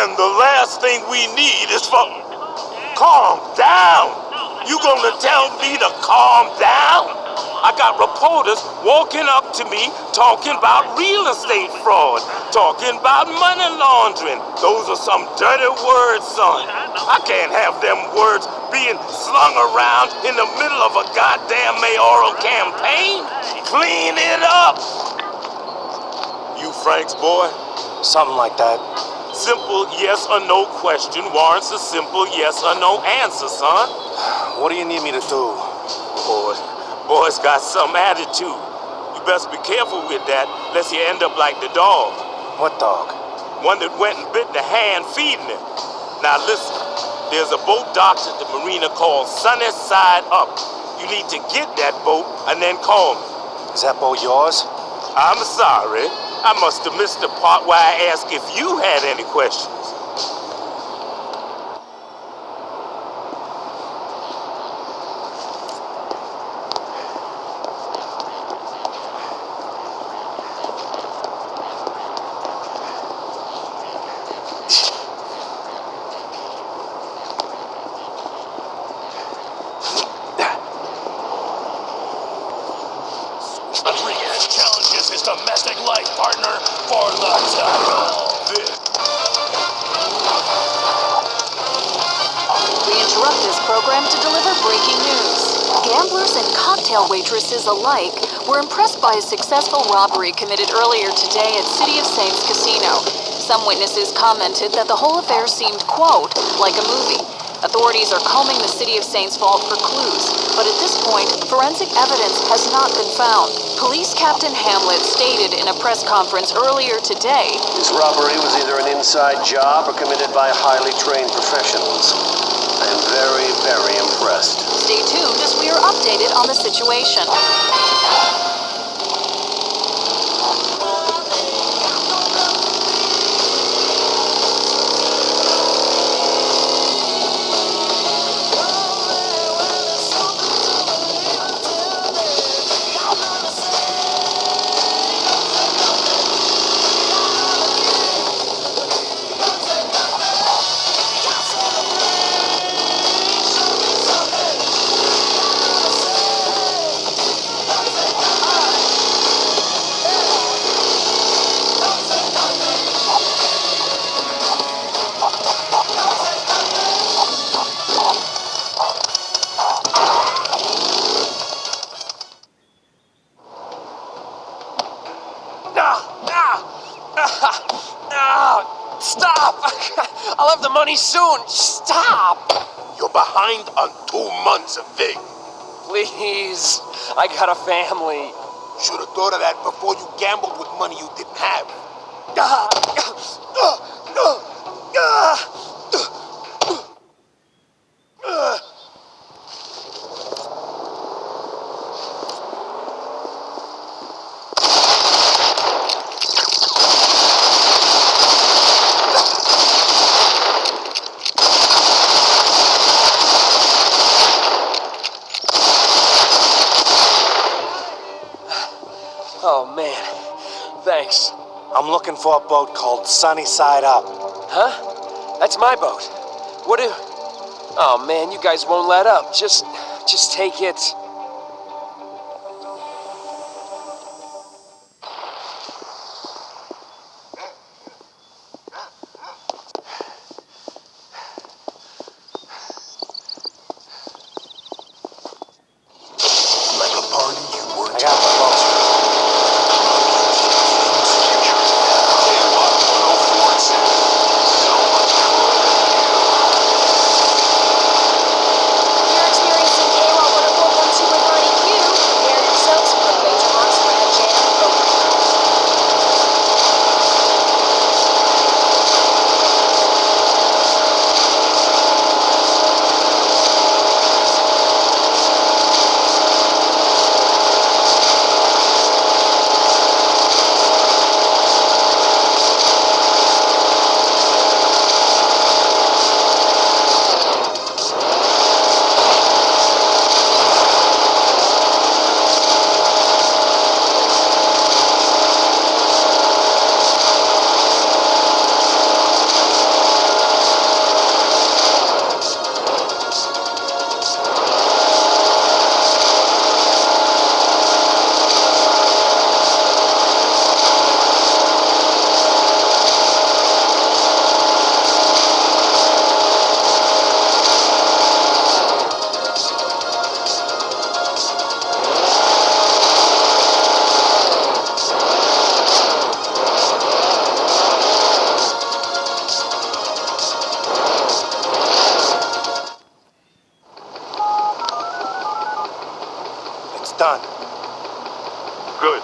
And the last thing we need is for... Calm down! You gonna tell me to calm down? I got reporters walking up to me talking about real estate fraud, talking about money laundering. Those are some dirty words, son. I can't have them words being slung around in the middle of a goddamn mayoral campaign. Clean it up! You Frank's boy? Something like that. Simple yes or no question warrants a simple yes or no answer, son. What do you need me to do? Boy's got some attitude. You best be careful with that, lest you end up like the dog. What dog? One that went and bit the hand feeding him. Now listen, there's a boat docked at the marina called Sunny Side Up. You need to get that boat and then call me. Is that boat yours? I'm sorry. I must have missed the part where I asked if you had any questions. Challenges his domestic life partner for the title. We interrupt this program to deliver breaking news. Gamblers and cocktail waitresses alike were impressed by a successful robbery committed earlier today at City of Saints Casino. Some witnesses commented that the whole affair seemed, quote, like a movie. Authorities are combing the City of Saints vault for clues, but at this point, forensic evidence has not been found. Police Captain Hamlet stated in a press conference earlier today, "This robbery was either an inside job or committed by highly trained professionals. I am very, very impressed." Stay tuned as we are updated on the situation. Stop! I'll have the money soon. Stop! You're behind on 2 months of Vig. Please. I got a family. Should have thought of that before you gambled with money you didn't have. Oh, man. Thanks. I'm looking for a boat called Sunny Side Up. Huh? That's my boat. What do... Oh, man, you guys won't let up. Just take it. Like a party you weren't. I got the boat. You're experiencing KWAL 104.2 with Ronnie Q. Prepare yourselves for a major box rad jam over. Good.